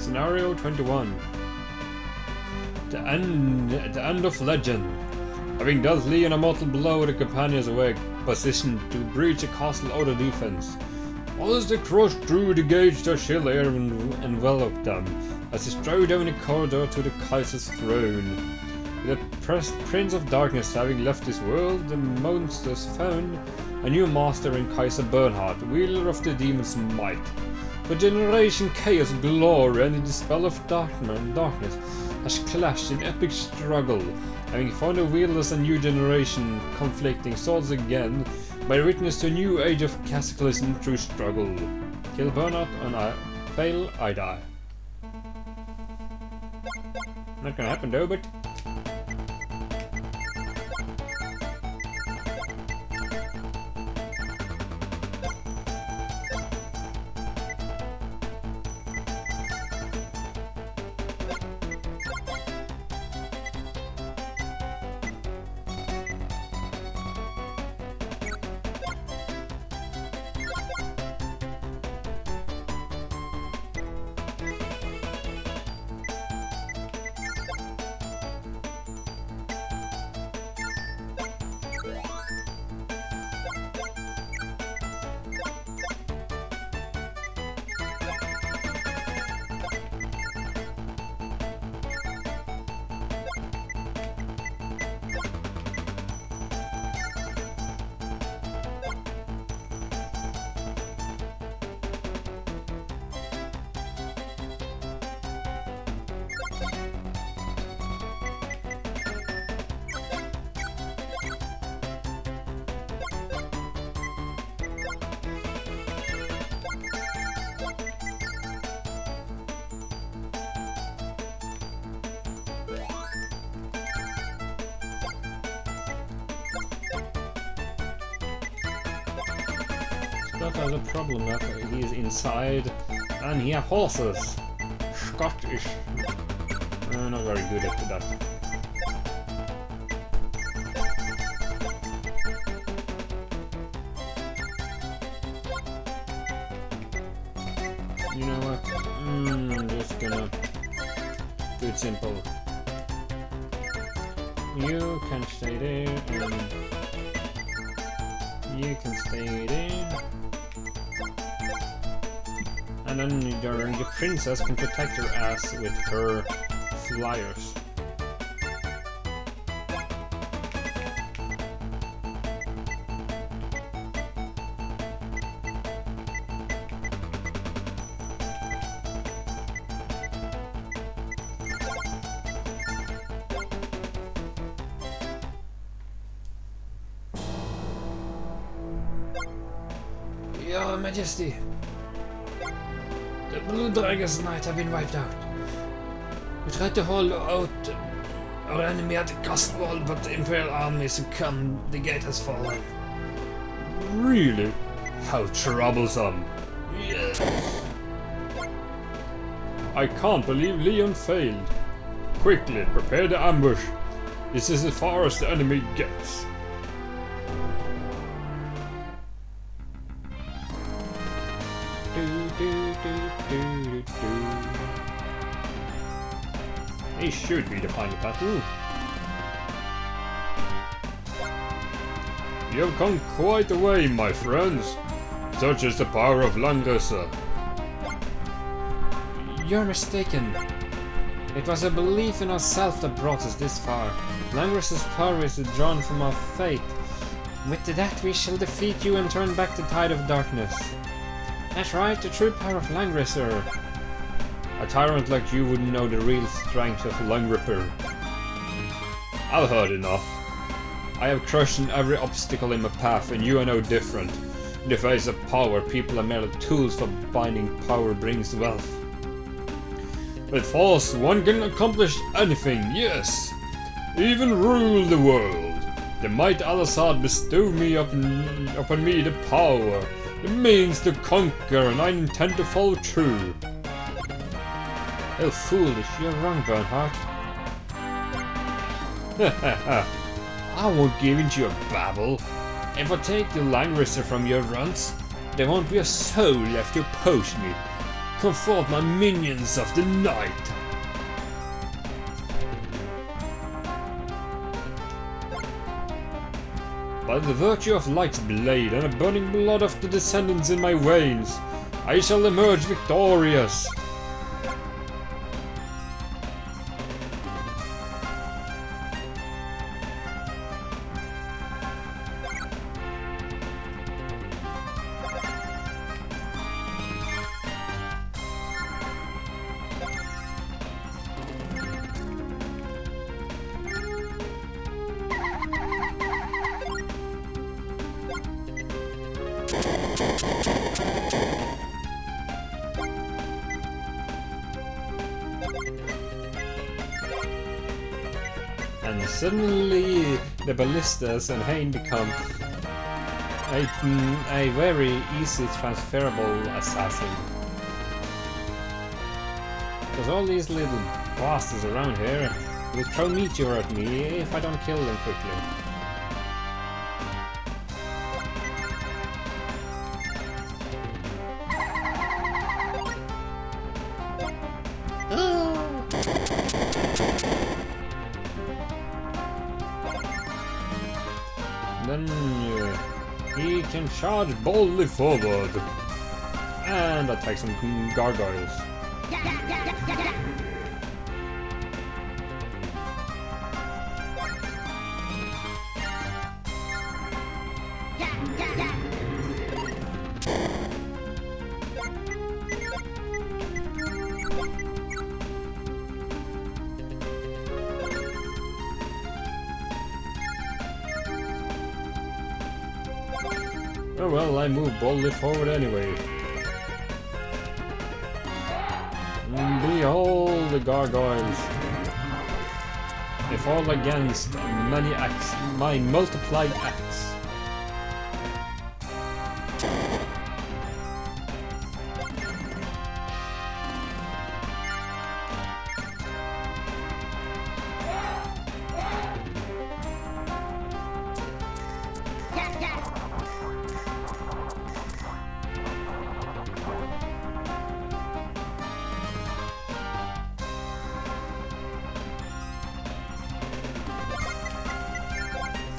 Scenario 21. The end of legend. Having dealt Leon a mortal blow, the companions were positioned to breach a castle outer defense. As they crossed through the gates, the chill air enveloped them as they strode down the corridor to the Kaiser's throne. The Prince of Darkness having left this world, the monsters found a new master in Kaiser Bernhard, wielder of the demon's might. For generation chaos, glory, and the dispel of darkness has clashed in epic struggle, having found the wielders a new generation conflicting swords again, by witness to a new age of cataclysm through struggle. Kill Bernhard and I fail, I die. Not gonna happen though, but Scott has a problem that he is inside and he has horses. Scottish. Not very good at that. You know what? I'm just gonna do it simple. You can stay there and you can stay there. And then the princess can protect her ass with her flyers. Your Majesty, the Blue Dragon's Knight have been wiped out. We tried to hold out our enemy at the castle wall, but the Imperial army succumbed. The gate has fallen. Really? How troublesome. Yes. I can't believe Leon failed. Quickly, prepare the ambush. This is as far as the enemy gets. This should be the final battle. You have come quite a way, my friends. Such is the power of Langrisser. You're mistaken. It was a belief in ourselves that brought us this far. Langrisser's power is drawn from our faith. With that we shall defeat you and turn back the tide of darkness. That's right, the true power of Langrisser. A tyrant like you wouldn't know the real strength of Langrisser. I've heard enough. I have crushed every obstacle in my path, and you are no different. In the face of power, people are merely tools for binding. Power brings wealth. With force, one can accomplish anything, yes! Even rule the world. The might Al-Assad bestowed upon me the power, the means to conquer, and I intend to follow true. How foolish, you're wrong, Bernhard. I won't give in to your babble. If I take the Langrisser from your runs, there won't be a soul left to oppose me. Comfort my minions of the night! By the virtue of Light's blade and the burning blood of the descendants in my veins, I shall emerge victorious! And suddenly the ballistas and Hain become a very easy transferable assassin. Because all these little bastards around here will throw meteor at me if I don't kill them quickly. Then he can charge boldly forward and attack some gargoyles. Oh well, I move boldly forward anyway. Behold the gargoyles. They fall against many acts, my multiplied acts.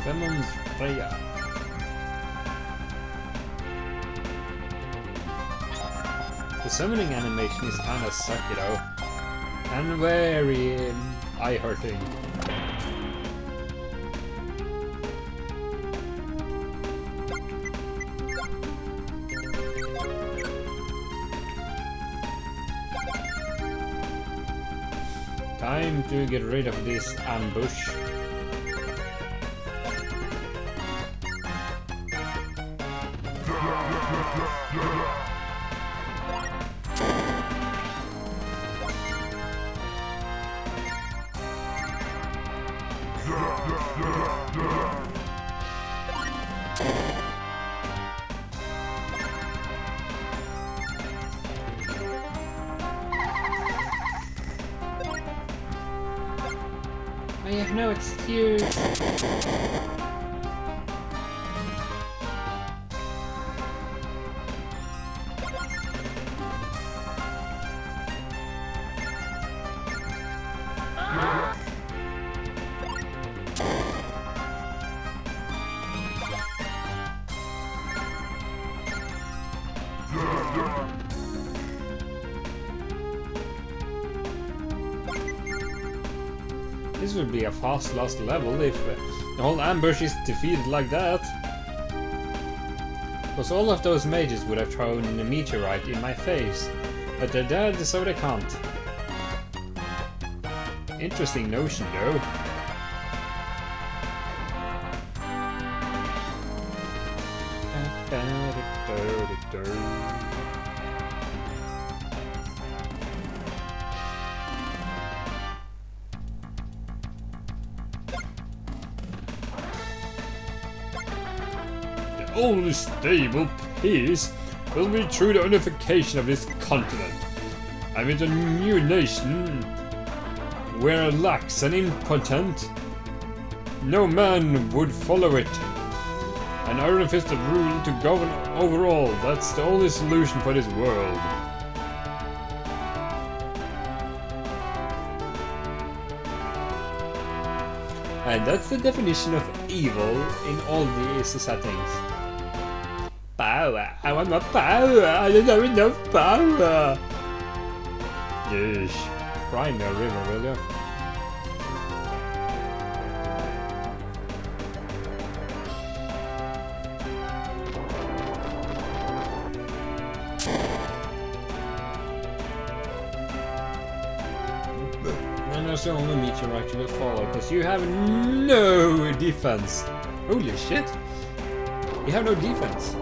Demon's Freya. The summoning animation is kinda sucky though, and very eye-hurting. Time to get rid of this ambush. I have no excuse. This would be a fast lost level if the whole ambush is defeated like that. Because all of those mages would have thrown a meteorite in my face. But they're dead, so they can't. Interesting notion though. The only stable peace will be through the unification of this continent. I mean, a new nation where lax and impotent, no man would follow it. An iron-fisted rule to govern over all, that's the only solution for this world. And that's the definition of evil in all these settings. Power! I want more power! I don't have enough power! Yeesh. Cry me a river, will you? And that's the only meteorite you will follow, because you have no defense. Holy shit! You have no defense.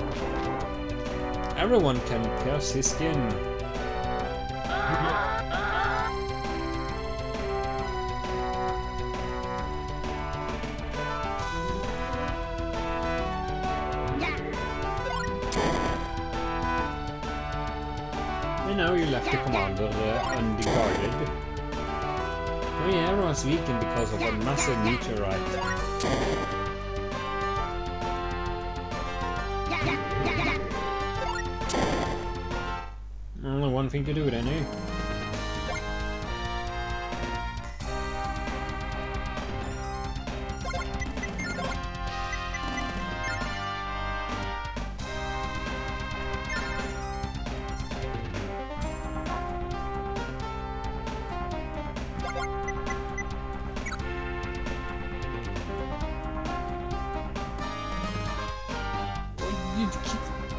Everyone can pierce his skin. And now you left the commander unguarded. Oh yeah, everyone's weakened because of a massive meteorite. Only one thing to do then, eh?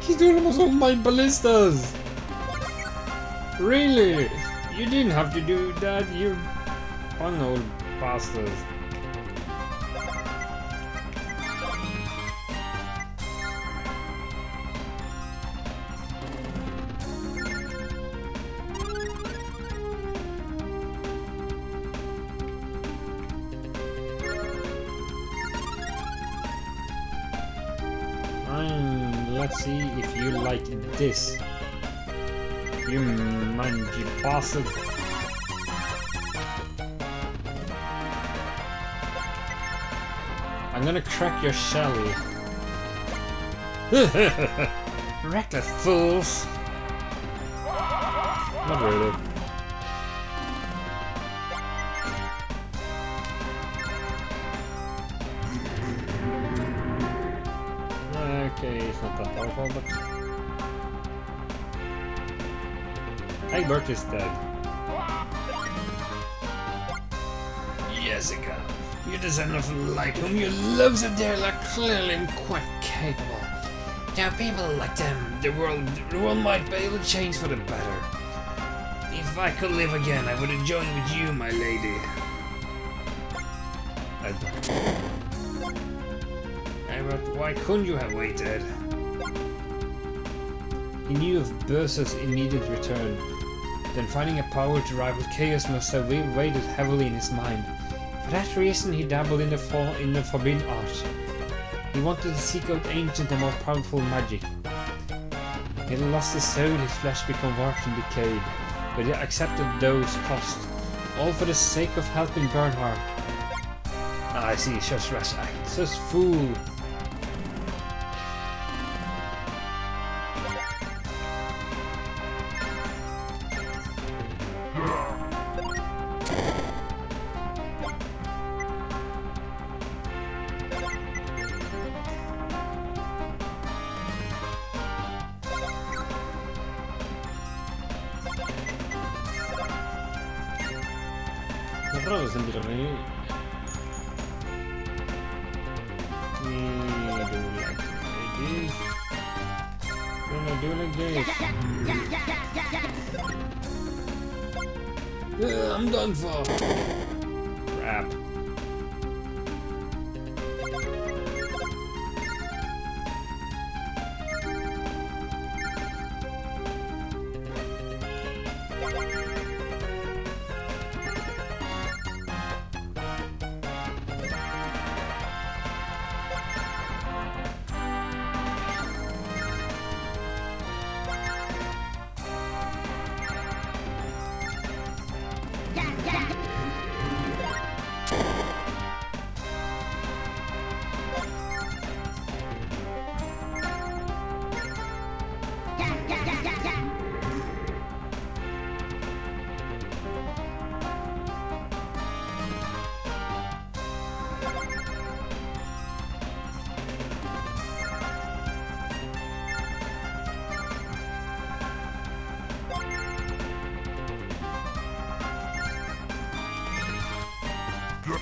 He's doing almost all my ballistas! Really? You didn't have to do that, you fun old bastards. Let's see if you like this. You mangy bastard. I'm gonna crack your shell. Reckless fools. Not really. Okay, it's not that powerful, but... Egbert is dead. Jessica, you descendant of light whom you love so dearly are clearly quite capable. Now people like them, the world might be able to change for the better. If I could live again, I would have joined with you, my lady. But why couldn't you have waited? He knew of Berser's immediate return. Then finding a power to rival Chaos must have weighed heavily in his mind. For that reason he dabbled in the forbidden art. He wanted to seek out ancient and more powerful magic. He had lost his soul, his flesh became warped and decayed, but he accepted those costs, all for the sake of helping Bernhardt. Ah, I see, such rash act, such fool. Però sembra che do like this. I'm done for. Crap. Your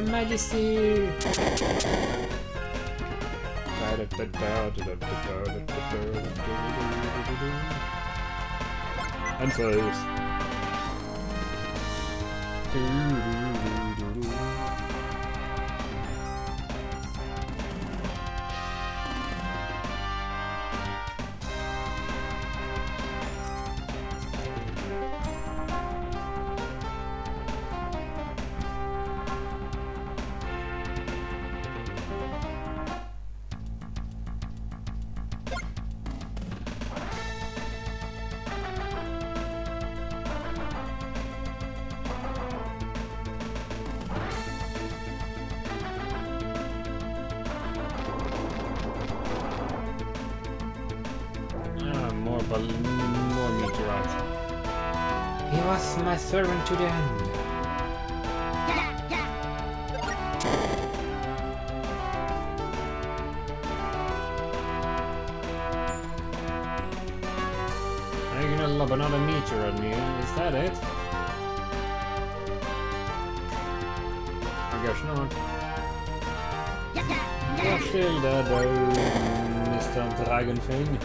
Majesty! And first. More meteorites. He was my servant to the end. Are you gonna lob another meteor at me? Is that it? I guess not. You're still dead though, Mr. Dragon Thing.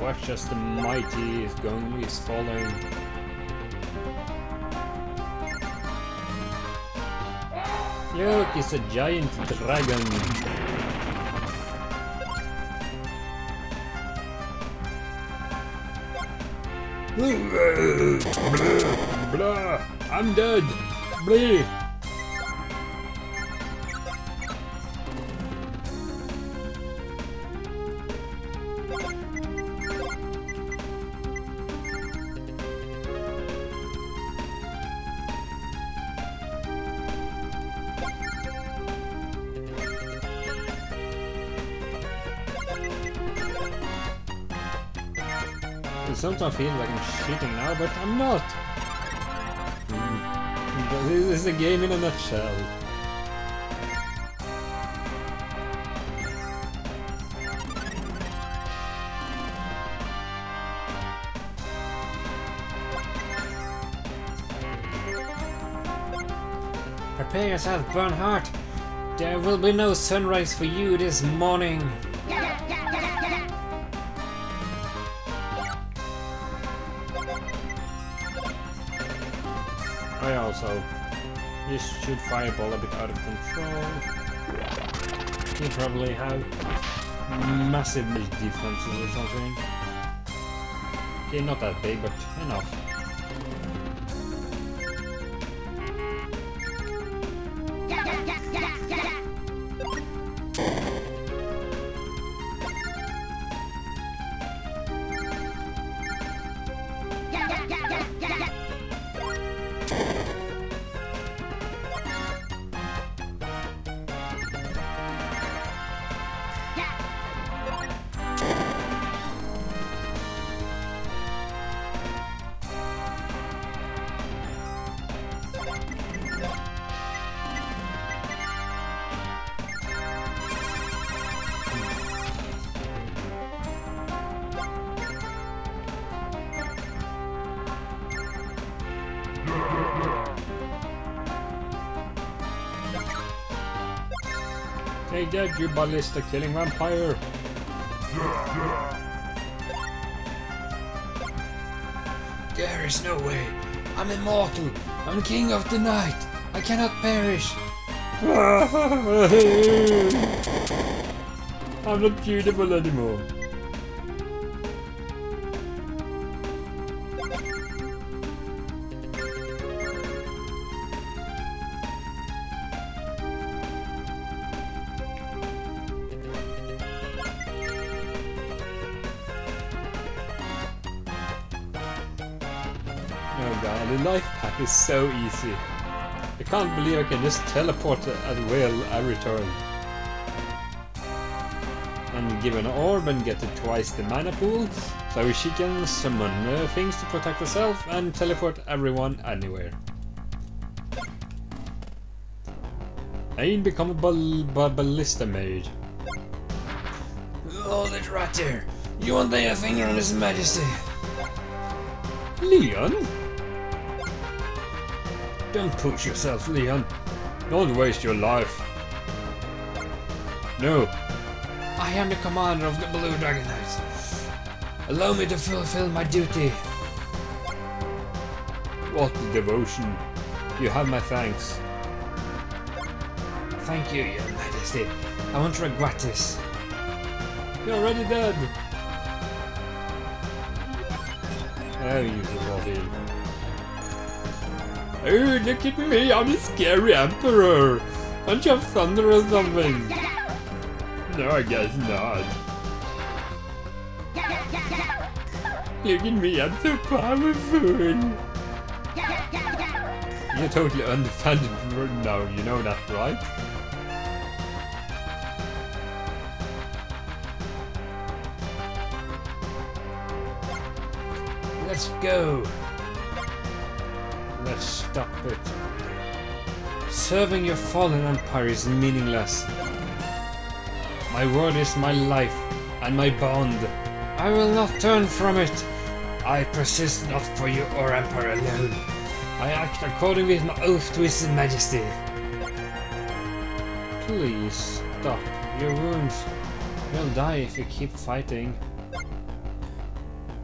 Watch as the mighty is falling. Look, it's a giant dragon. Blah, I'm dead. Blah. Sometimes I feel like I'm cheating now, but I'm not. But this is a game in a nutshell. Prepare yourself, Bernhardt. There will be no sunrise for you this morning. I also, this should fireball a bit out of control. You probably have massive defenses or something. Okay, not that big, but enough. Take that, you ballista killing vampire! There is no way! I'm immortal! I'm king of the night! I cannot perish! I'm not beautiful anymore! my god, the life pack is so easy. I can't believe I can just teleport at will every turn. And give an orb and get it twice the mana pool, so she can summon things to protect herself and teleport everyone anywhere. Ain become a ballista mage. Hold it right there. You won't lay a finger on His Majesty. Leon? Don't push yourself, Leon. Don't waste your life. No. I am the commander of the Blue Dragon Knights. Allow me to fulfill my duty. What devotion. You have my thanks. Thank you, Your Majesty. I won't regret this. You're already dead. Oh, you body. Oh, look at me, I'm a scary emperor. Don't you have thunder or something? No, I guess not. Look at me, I'm so powerful. You're totally undefended now, you know that, right? Let's go. Let's stop it. Serving your fallen empire is meaningless. My word is my life and my bond. I will not turn from it. I persist not for you or empire alone. I act according with my oath to His Majesty. Please stop your wounds. You'll die if you keep fighting.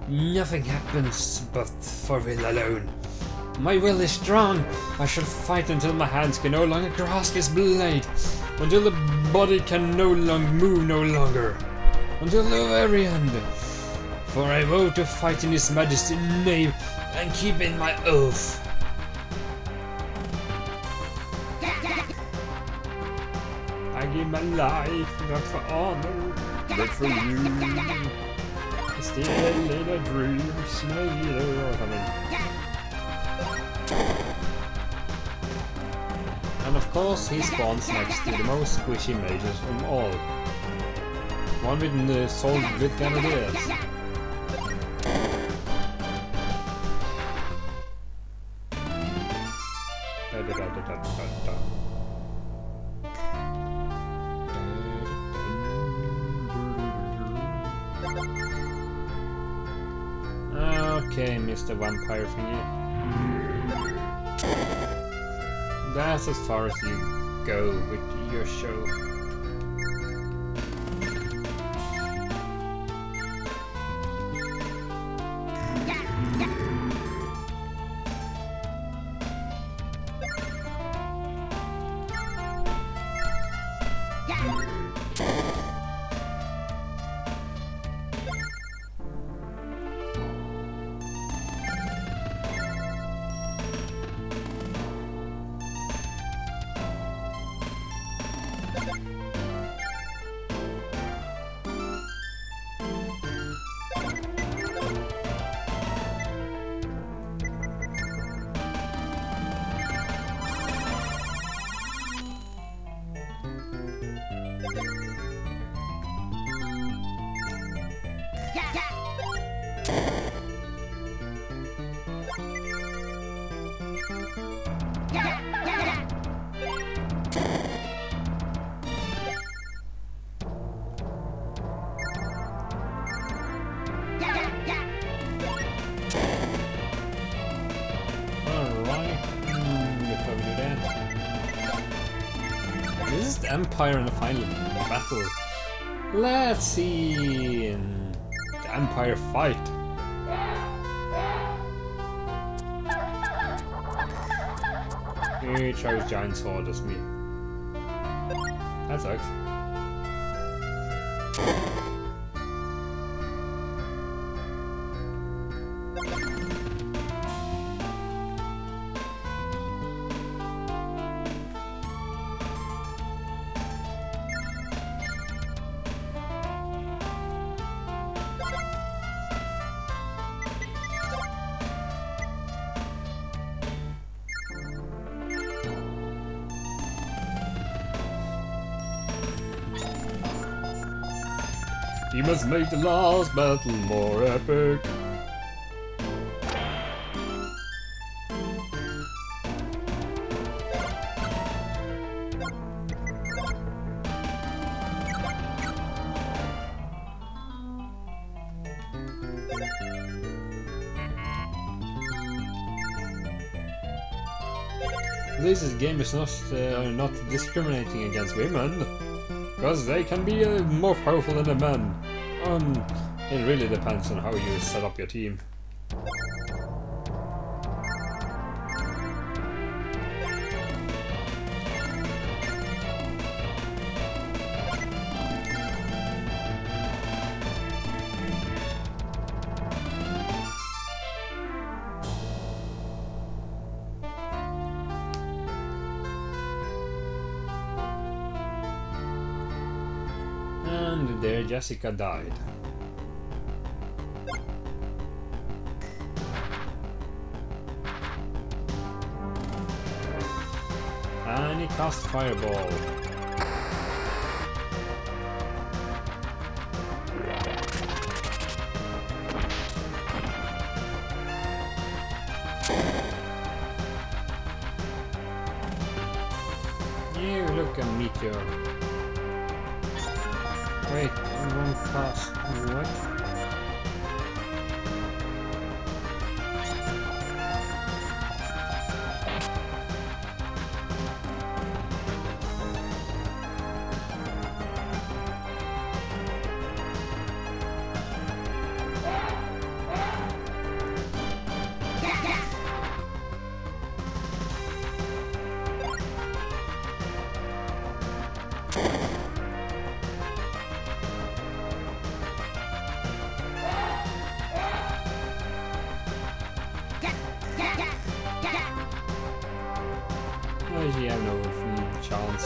Nothing happens but for will alone. My will is strong. I shall fight until my hands can no longer grasp his blade. Until the body can move no longer. Until the very end. For I vow to fight in His Majesty's name and keep in my oath. I give my life, not for honor, but for you. Still in a dream, Snyder or something. And of course he spawns next to the most squishy mages from all. One with the soul with grenadiers. Okay, Mr. Vampire thingy. That's as far as you go with your show. This is the Empire in the final battle. Let's see the Empire fight. He chose giant sword as me. That sucks. He must make the last battle more epic. At least this game is not discriminating against women, because they can be more powerful than the men. It really depends on how you set up your team. And there Jessica died. And he cast Fireball. You look a meteor. Wait, one cast. What? Why does he have no chance?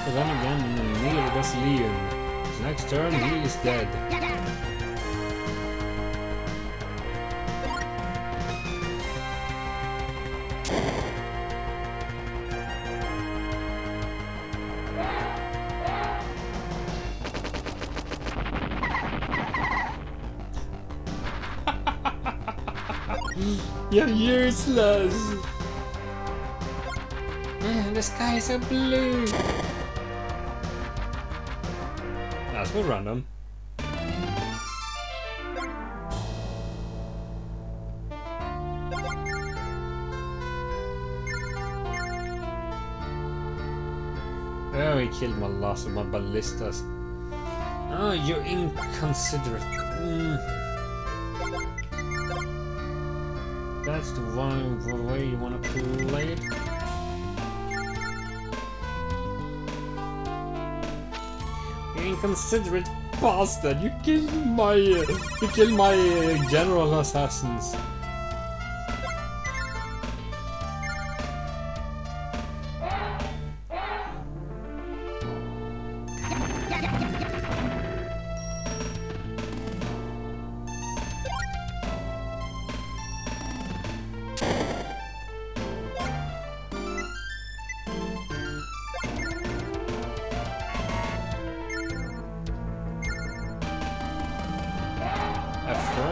But then again, neither does Leon. His next turn, he is dead. You're useless! The sky is so blue! That's for random. Oh, he killed my last of my ballistas. Oh, you're inconsiderate. That's the way you want to play it. You inconsiderate bastard! You killed my general assassins.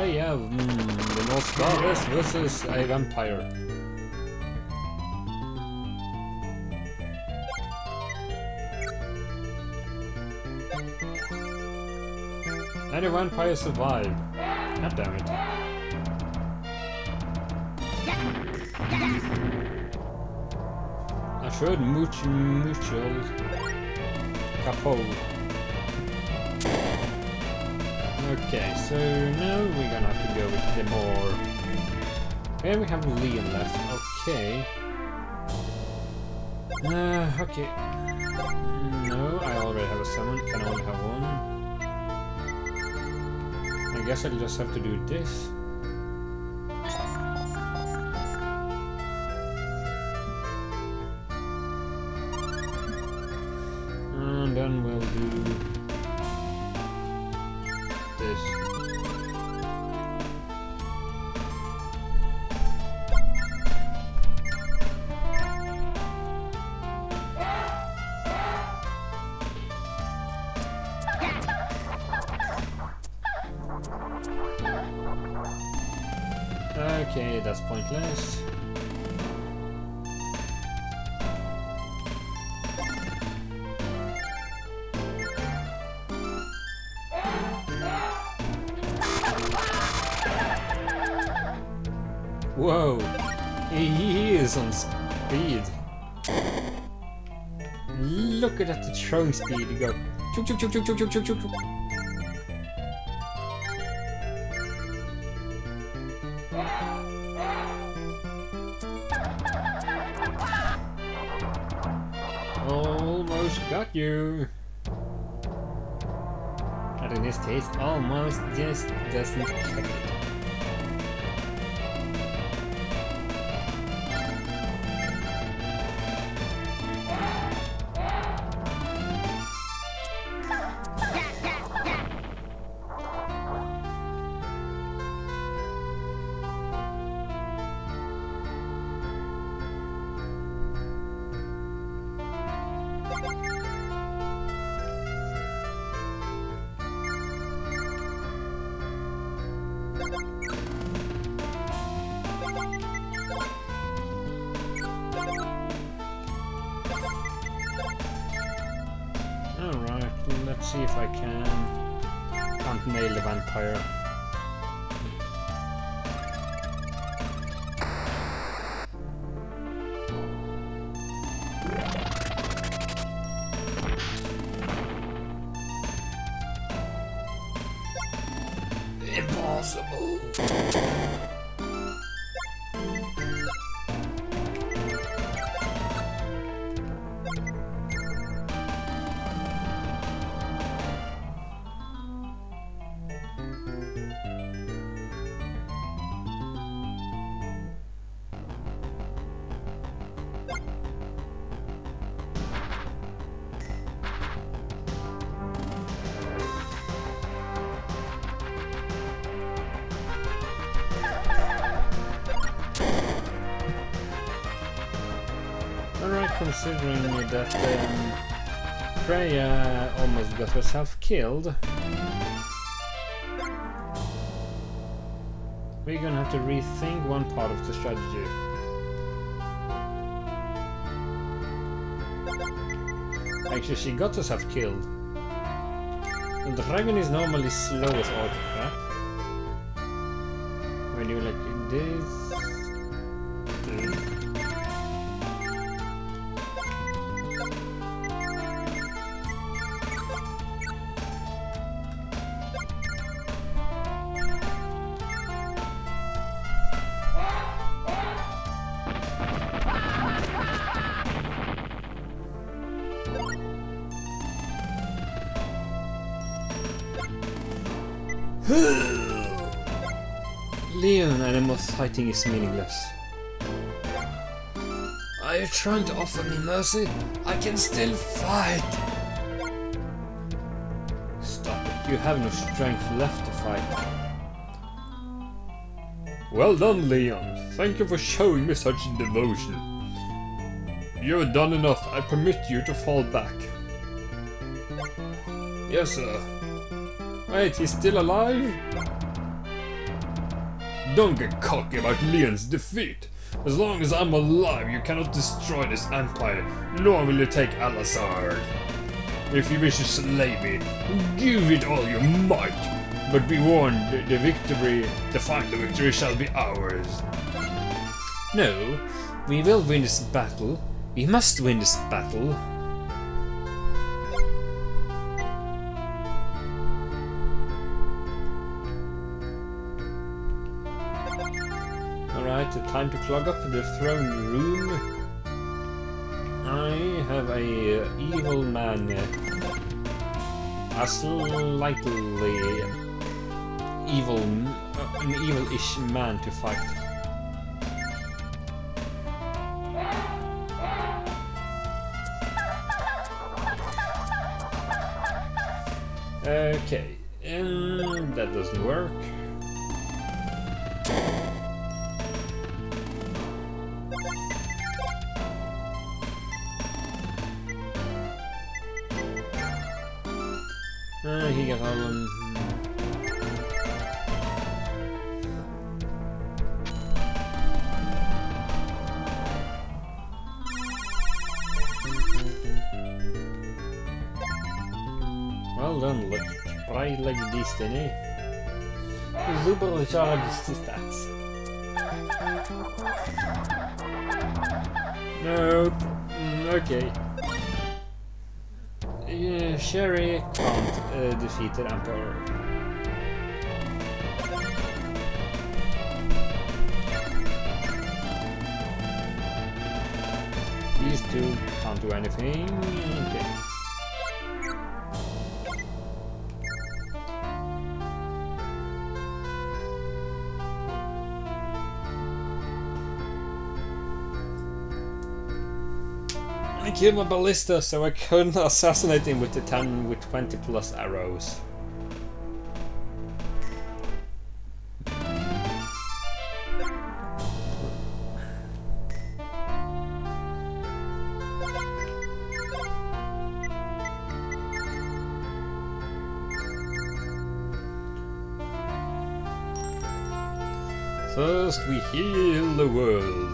Yeah, the North Goddess versus a vampire. And the vampire survived. God damn it. I should mutual Capone. Okay, so now we're gonna have to go with the more... And we have Leon left, okay. Okay. No, I already have a summon, can only have one. I guess I'll just have to do this. And then we'll do... this. that's pointless. Whoa! He is on speed. Look at that throwing speed. You go. Chuk, chuk, chuk, chuk, chuk, chuk, chuk, chuk. Almost got you. But in this case, almost just doesn't cut it. Alright, let's see if I can't nail the vampire. Impossible! Alright, considering that Freya almost got herself killed, we're gonna have to rethink one part of the strategy. Actually, she got herself killed. The dragon is normally slow as all crap. When you like this... Leon, animal fighting is meaningless. Are you trying to offer me mercy? I can still fight! Stop it, you have no strength left to fight. Well done, Leon. Thank you for showing me such devotion. You have done enough. I permit you to fall back. Yes, sir. Wait, he's still alive? Don't get cocky about Leon's defeat. As long as I'm alive, you cannot destroy this empire, nor will you take Al-Azhar. If you wish to slay me, give it all you might. But be warned, the final victory shall be ours. No, we will win this battle. We must win this battle. Alright, time to clog up the throne room. I have a evil man, a slightly evil, an evil-ish man to fight. Okay, and that doesn't work. He got all them. dan right like this then, eh? Supercharged stats. Nope. Okay. Sherry can't defeat the Emperor. These two can't do anything. Okay. I killed my ballista, so I couldn't assassinate him with the 10 with 20 plus arrows. First we heal the world.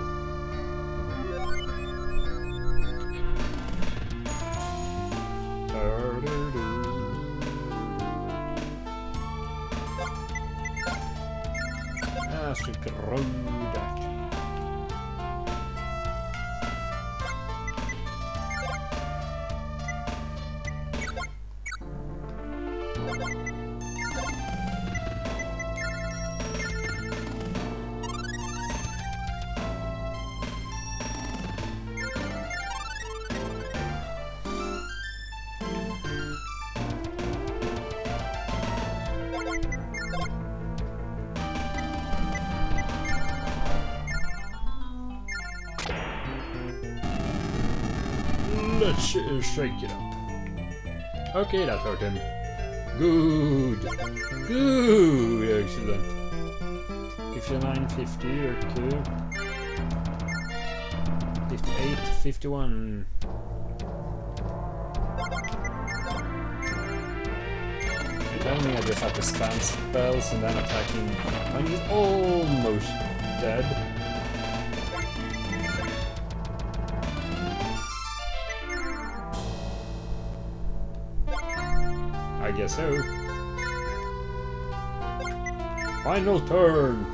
I should grow that. Let's shake it up. Okay, that hurt him. Good. Good. Excellent. 59, 50, okay. 58, 51. You're telling me I just have to spam spells and then attack him when he's almost dead. I guess so. Final turn.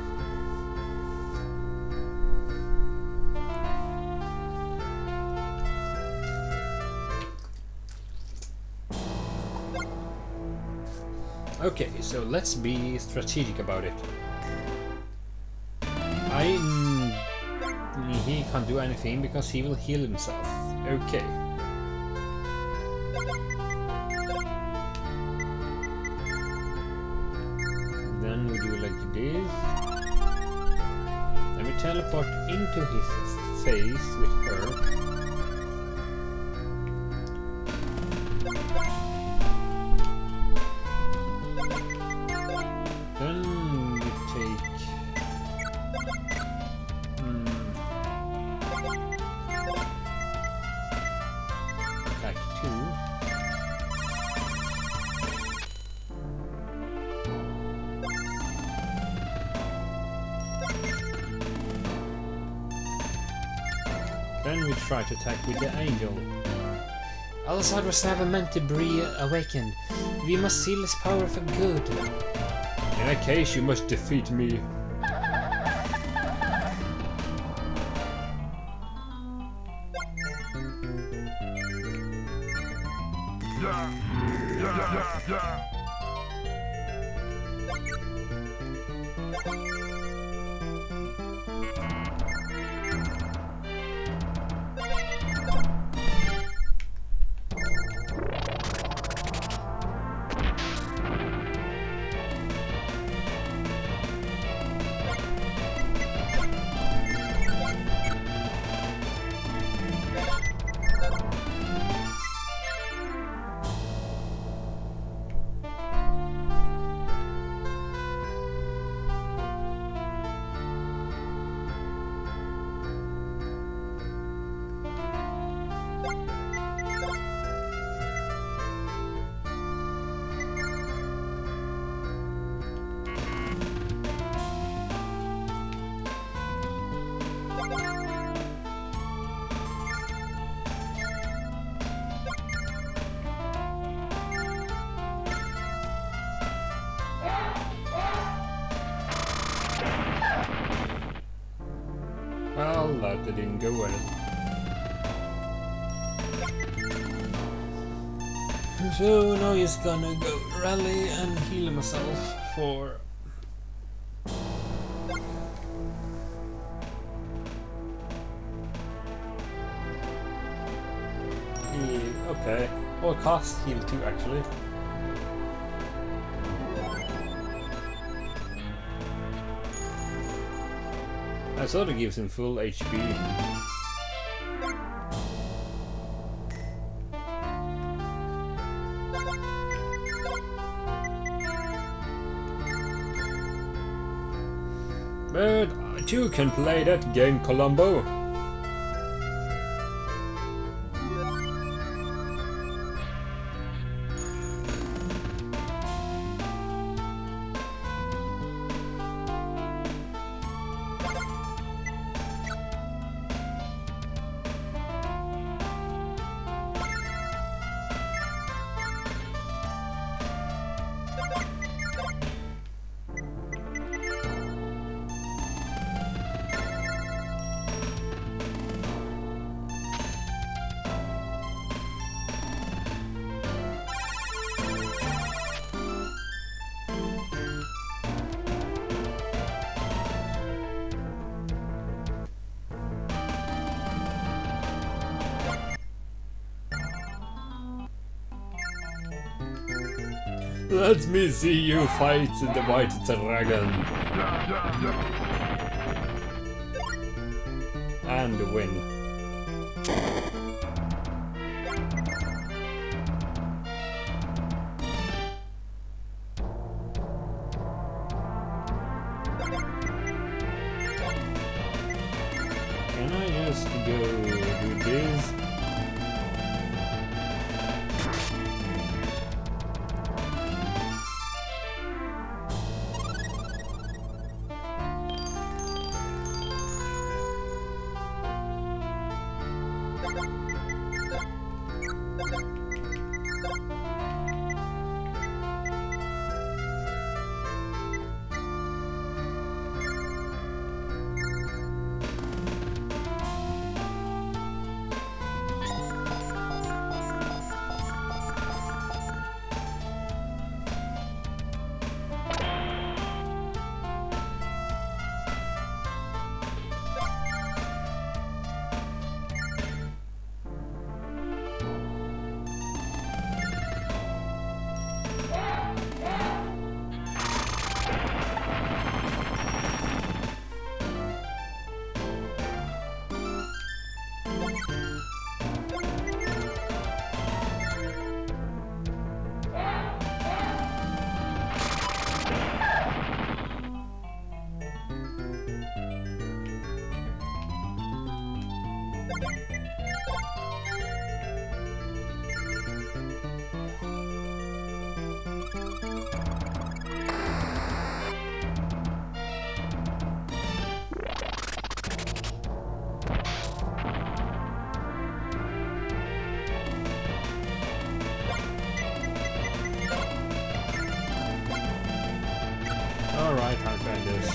Okay, so let's be strategic about it. He can't do anything because he will heal himself. Okay. Then we do like this. Then we teleport into his face with her. Then we take attack 2. Then we try to attack with the angel. Alessandro's never meant to be awakened. We must seal his power for good. In that case, you must defeat me. that didn't go well. So now he's gonna go rally and heal himself for... Okay, or cost heal 2 actually. I thought it gives him full HP. But I too can play that game, Columbo. Let me see you fight the white dragon. And win. Can I just go do this? Alright, I'll try this.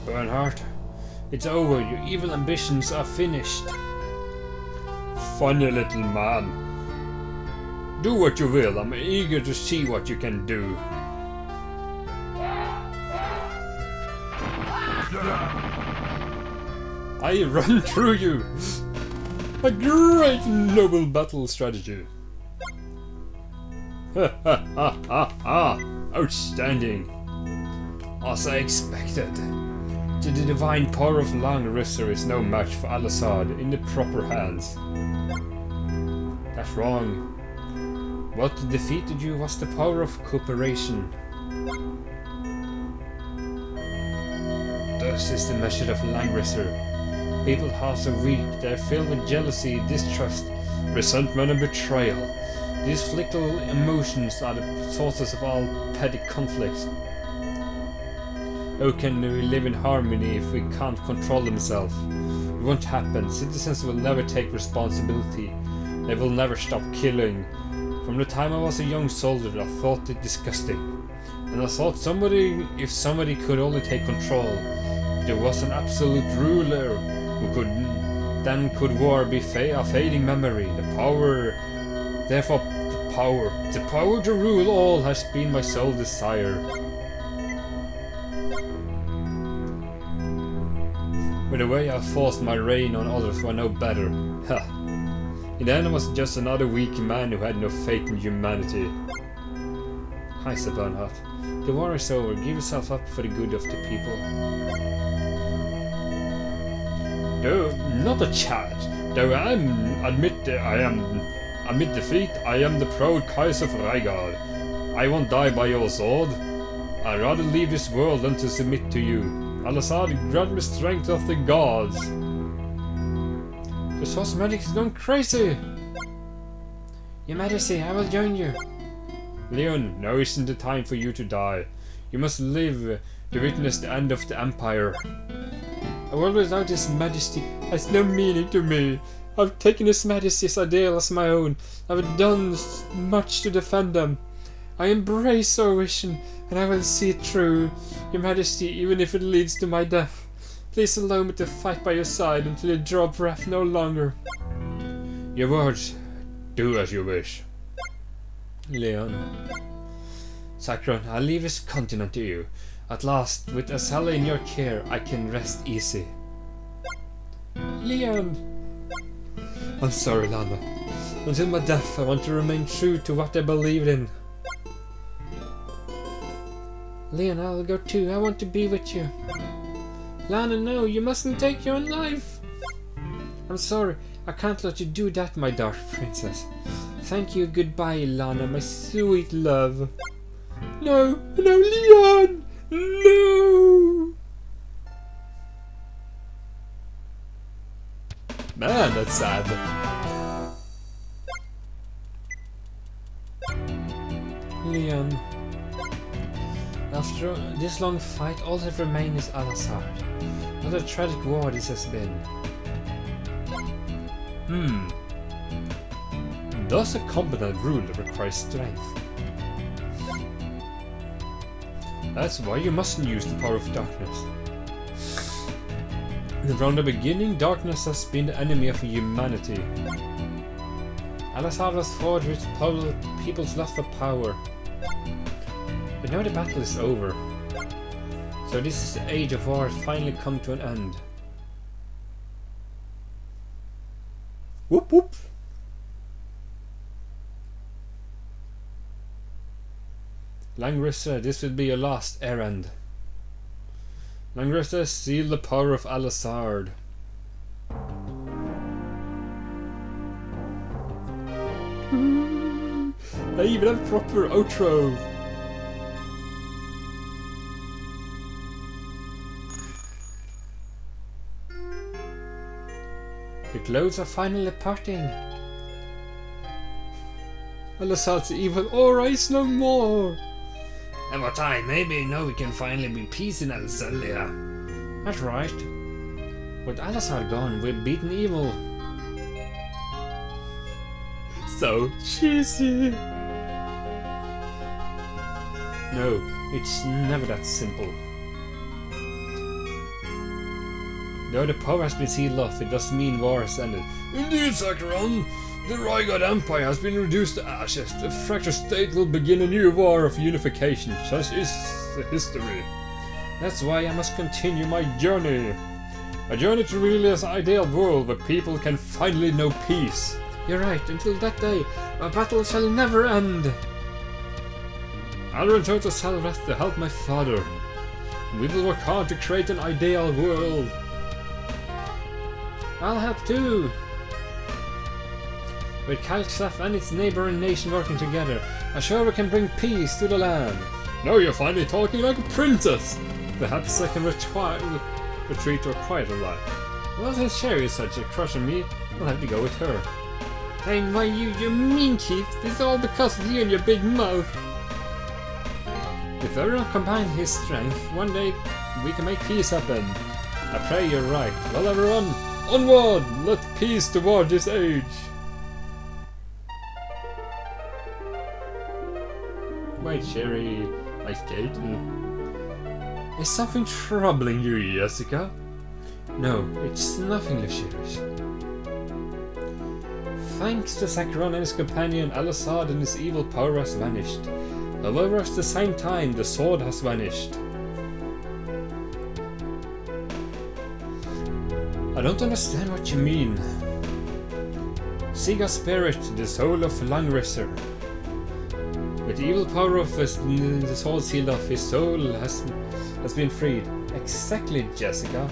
Bernhardt, it's over. Your evil ambitions are finished. Funny little man. Do what you will. I'm eager to see what you can do. I run through you. A great noble battle strategy. Ha ha ha ha ha! Outstanding! As I expected. The divine power of Langrisser is no match for Al-Assad in the proper hands. That's wrong. What defeated you was the power of cooperation. Thus is the measure of Langrisser. People are so weak, they are filled with jealousy, distrust, resentment and betrayal. These fickle emotions are the sources of all petty conflicts. How can we live in harmony if we can't control themselves? It won't happen. Citizens will never take responsibility. They will never stop killing. From the time I was a young soldier, I thought it disgusting. And I thought if somebody could only take control, if there was an absolute ruler who could war be a fading memory. The power to rule all has been my sole desire. With the way I forced my reign on others who are no better. Ha! In the end I was just another weak man who had no faith in humanity. Hi, Sir Bernhardt. The war is over. Give yourself up for the good of the people. Though not a challenge. Though admit defeat, I am the proud Kaiser of Reigard. I won't die by your sword. I'd rather leave this world than to submit to you. Al-Assad, grant me strength of the gods. The Source Magic is going crazy. Your Majesty, I will join you. Leon, now isn't the time for you to die. You must live to witness the end of the Empire. A world without His Majesty has no meaning to me. I've taken His Majesty's ideal as my own. I've done much to defend them. I embrace our vision, and I will see it through. Your Majesty, even if it leads to my death. Please allow me to fight by your side until you draw breath no longer. Your words. Do as you wish. Leon. Zaceron, I'll leave this continent to you. At last, with Azala in your care, I can rest easy. Leon! I'm sorry, Lana. Until my death, I want to remain true to what I believed in. Leon, I'll go too. I want to be with you. Lana, no, you mustn't take your own life. I'm sorry, I can't let you do that, my dark princess. Thank you, goodbye, Lana, my sweet love. No, no, Leon! No! Man, that's sad. Leon. After this long fight, all that remains is Al-Assad. What a tragic war this has been. Does a competent ruler require strength? That's why you mustn't use the power of darkness. From the beginning, darkness has been the enemy of humanity. Al-Assad was forged with people's lust for power. But now the battle is over. So this is the age of war has finally come to an end. Whoop whoop! Langrisser, this will be your last errand. Langrisser, seal the power of Al-Assad. They even have proper outro. The clouds are finally parting. Al-Assad's evil aura is no more. And what time? Maybe now we can finally be peace in Al-Zalia. That's right. With Al-Assad gone, we've beaten evil. So cheesy. No, it's never that simple. Though the power has been sealed off, it doesn't mean war has ended. Indeed, Zaceron! The Reigard Empire has been reduced to ashes. The fractured state will begin a new war of unification. Such is the history. That's why I must continue my journey. A journey to Relia's ideal world where people can finally know peace. You're right, until that day, our battle shall never end. I'll return to Salrath to help my father. We will work hard to create an ideal world. I'll help too. With Kalksaf and its neighbouring nation working together, I'm sure we can bring peace to the land. Now you're finally talking like a princess. Perhaps I can retreat to a quieter life. Well, since Sherry is such a crush on me, I'll have to go with her. Hey, why you mean, Chief? This is all because of you and your big mouth. If everyone combines his strength, one day we can make peace happen. I pray you're right. Well, everyone, onward! Let peace toward this age. Wait, Sherry, I state. Is something troubling you, Jessica? No, it's nothing, Lucius. Thanks to Zaceron and his companion, Al-Assad and his evil power has vanished. However, at the same time, the sword has vanished. I don't understand what you mean. Siga's spirit, the soul of Langrisser. With the evil power of the sword sealed off, his soul has been freed. Exactly, Jessica.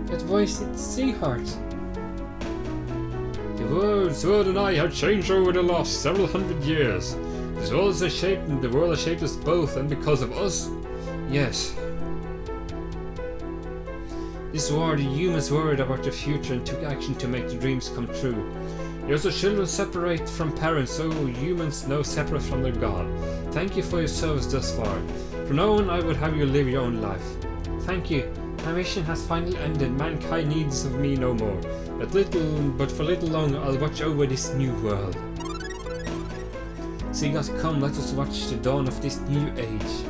That voice, it's Seaheart. The sword and I have changed over the last several hundred years. The world has shaped us both, and because of us, yes. This war, the humans worried about the future and took action to make the dreams come true. Years of children separate from parents, so humans now separate from their God. Thank you for your service thus far. From now on, I would have you live your own life. Thank you. My mission has finally ended. Mankind needs of me no more. But for little longer, I'll watch over this new world. Sigas, come, let us watch the dawn of this new age.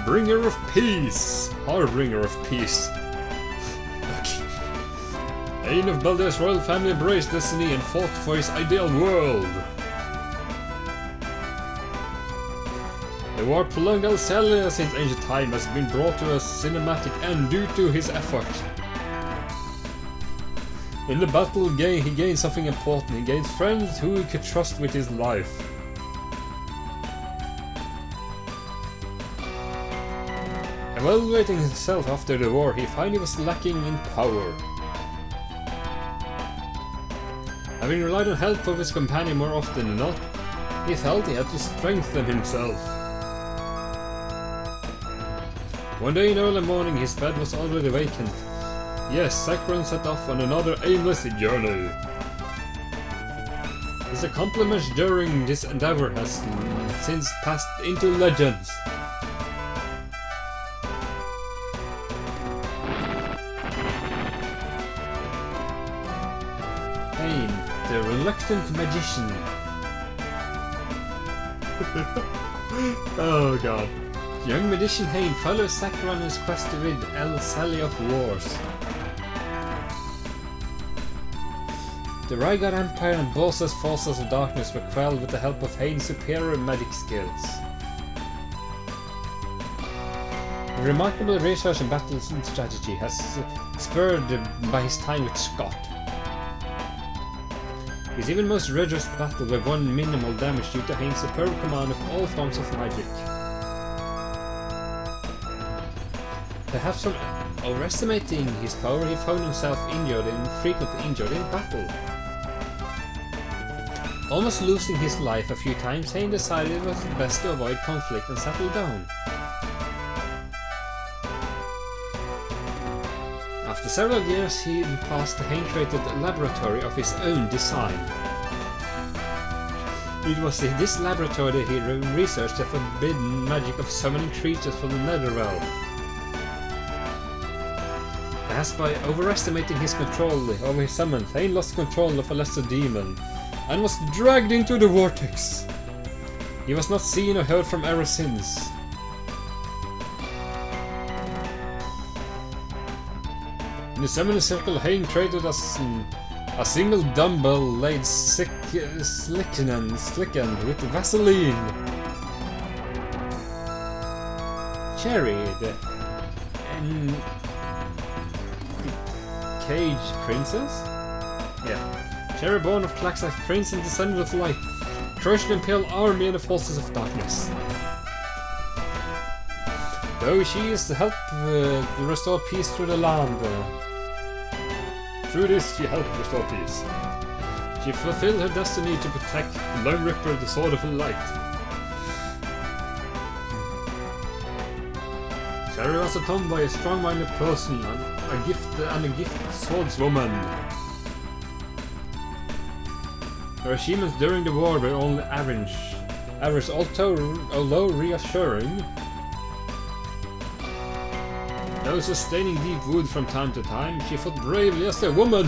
Bringer of peace! Harbinger of peace. Ain of Baldur's royal family embraced destiny and fought for his ideal world. The war prolonged Alcelia since ancient time has been brought to a cinematic end due to his effort. In the battle, he gained something important. He gained friends who he could trust with his life. Evaluating himself after the war, he found he was lacking in power. Having relied on help of his companion more often than not, he felt he had to strengthen himself. One day in early morning, his bed was already vacant. Yes, Zaceron set off on another aimless journey. His accomplishments during this endeavor has since passed into legends. Ain, the reluctant magician. Oh god. The young magician Hain follows Zaceron on his quest to rid Alcelia of wars. The Rygar Empire and Bolsa's forces of darkness were quelled with the help of Hain's superior magic skills. A remarkable research in battle strategy has spurred by his time with Scott. His even most rigorous battle with one minimal damage due to Hain's superb command of all forms of magic. Perhaps from overestimating his power, he found himself frequently injured in battle. Almost losing his life a few times, Hain decided it was best to avoid conflict and settle down. After several years, he passed the Hain-created laboratory of his own design. It was in this laboratory that he researched the forbidden magic of summoning creatures from the Netherrealm. Perhaps by overestimating his control over his summon, Hain lost control of a lesser demon and was dragged into the vortex. He was not seen or heard from ever since. In the summoning circle, Hain traded a single dumbbell laid slickened with Vaseline. Cherry, the Cage Princess? Yeah. Cherry, born of Klaxak Prince and descendant of light, crushed the Imperial army and the forces of darkness. Though she is to help restore peace through the land. Through this, she helped restore peace. She fulfilled her destiny to protect the Langrisser, the Sword of Light. Cherry was a tomboy, a strong-minded person, and a gifted swordswoman. Her achievements during the war were only average. Average although reassuring. Though sustaining deep wood from time to time, she fought bravely as a woman.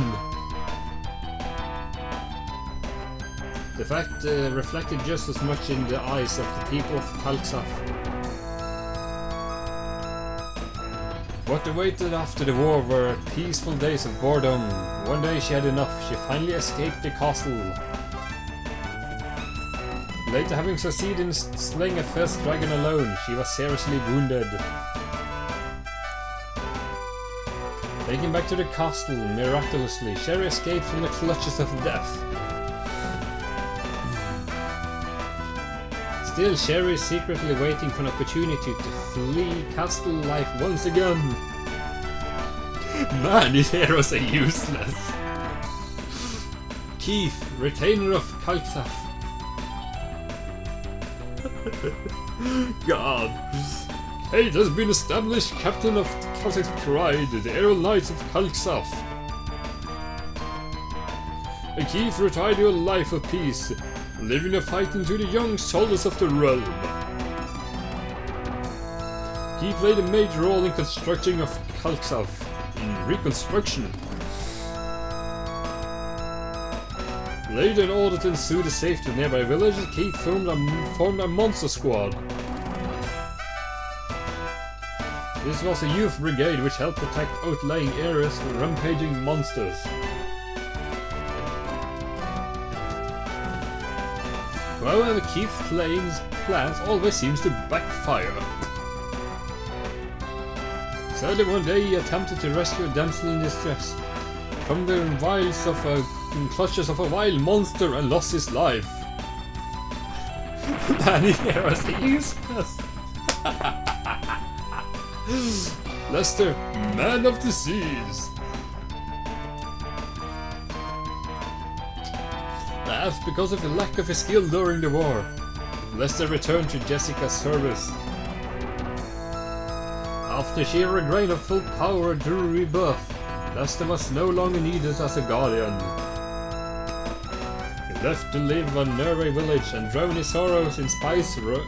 The fact reflected just as much in the eyes of the people of Kalksaf. What awaited after the war were peaceful days of boredom. One day she had enough. She finally escaped the castle. Later, having succeeded in slaying a first dragon alone, she was seriously wounded. Taken back to the castle, miraculously, Sherry escaped from the clutches of death. Still, Sherry is secretly waiting for an opportunity to flee castle life once again. Man, these heroes are useless. Keith, retainer of Kalksaf. God. Kate has been established captain of Celtic Pride, the Aerial Knights of Kalksaf. And Keith retired to a life of peace, living a fight into the young soldiers of the realm. He played a major role in constructing of Kalksaf, in reconstruction. Later, in order to ensure the safety of nearby villages, Keith formed a monster squad. This was a youth brigade which helped protect outlying areas from rampaging monsters. However, Keith's plans always seems to backfire. Sadly, one day he attempted to rescue a damsel in distress from the clutches of a wild monster and lost his life. Man, his heroes are useless. Lester, man of the seas. Perhaps because of the lack of his skill during the war, Lester returned to Jessica's service. After she regained her full power during rebirth, Lester was no longer needed as a guardian. He left to live on nearby village and drown his sorrows in spiced rum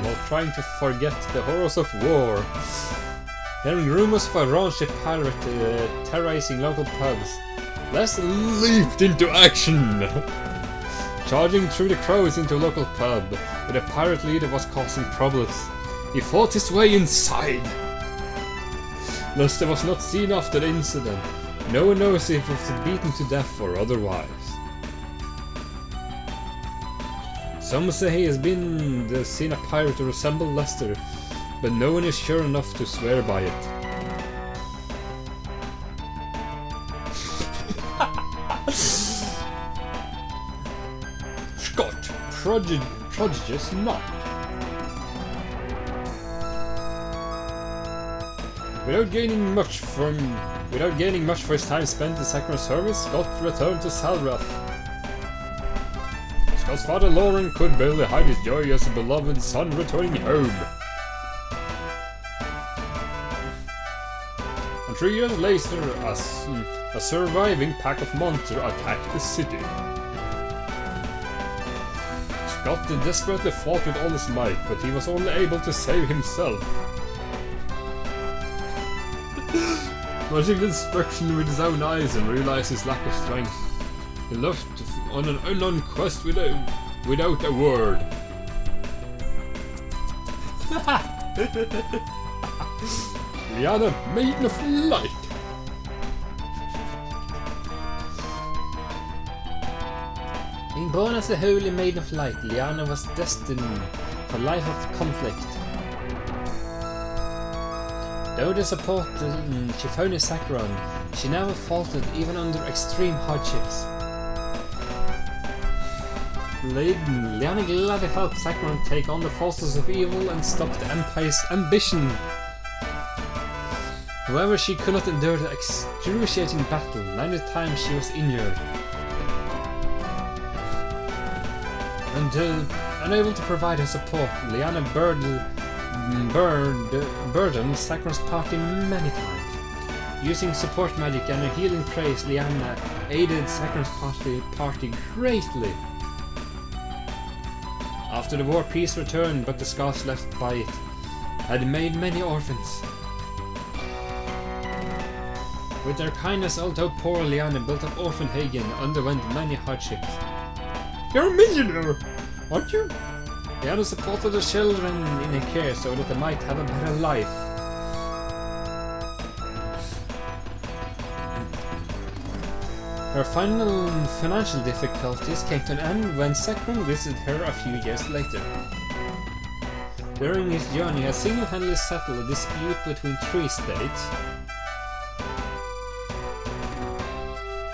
while trying to forget the horrors of war. Hearing rumors of a raunchy pirate terrorizing local pubs, Lester leaped into action! Charging through the crowds into a local pub, where the pirate leader was causing problems. He fought his way inside! Lester was not seen after the incident. No one knows if he was beaten to death or otherwise. Some say he has seen a pirate to resemble Lester, but no one is sure enough to swear by it. Scott, prodigious knight. Without gaining much for his time spent in Zaceron service, Scott returned to Salrath. Scott's father Lauren could barely hide his joy as a beloved son returning home. And 3 years later, a surviving pack of monsters attacked the city. Scott desperately fought with all his might, but he was only able to save himself. Watching the destruction with his own eyes and realized his lack of strength, he left on an unknown quest without a word. Liana, Maiden of Light. Being born as a holy Maiden of Light, Liana was destined for a life of conflict. Though the support she found in Zaceron, she never faltered even under extreme hardships. Liana gladly helped Zaceron take on the forces of evil and stop the Empire's ambition. However, she could not endure the excruciating battle. Many times she was injured. Unable to provide her support, Liana burdened Zaceron's party many times. Using support magic and her healing praise, Liana aided Zaceron's party greatly. After the war, peace returned, but the scars left by it had made many orphans. With their kindness, although poor, Liane built up Orphanhagen and underwent many hardships. You're a millionaire, aren't you? Liane supported the children in her care so that they might have a better life. Her final financial difficulties came to an end when Zaceron visited her a few years later. During his journey, he single-handedly settled a dispute between 3 states,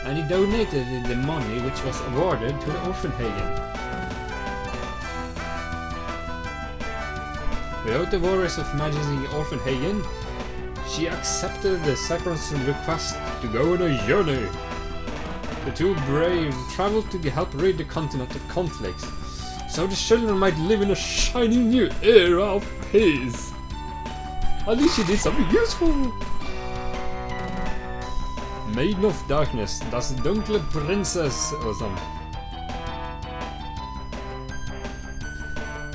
and he donated the money which was awarded to the Orphanhagen. Without the worries of managing Orphanhagen, she accepted the Zaceron's request to go on a journey. The two brave traveled to help rid the continent of conflicts, so the children might live in a shiny new era of peace. At least she did something useful. Maiden of Darkness, das dunkle Princess or something.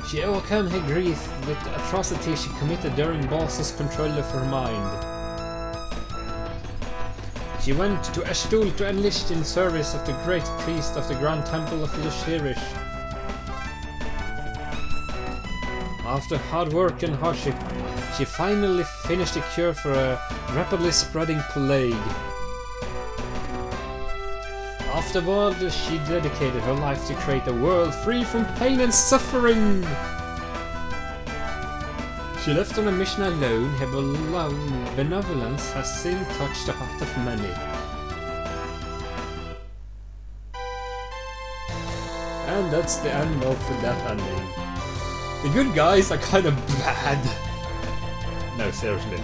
She overcame her grief with the atrocities she committed during Balsa's control of her mind. She went to Estul to enlist in service of the great priest of the Grand Temple of Lushirish. After hard work and hardship, she finally finished the cure for a rapidly spreading plague. Afterward, she dedicated her life to create a world free from pain and suffering. She left on a mission alone. Her benevolence has since touched the heart of many. And that's the end of that ending. The good guys are kind of bad. No, seriously.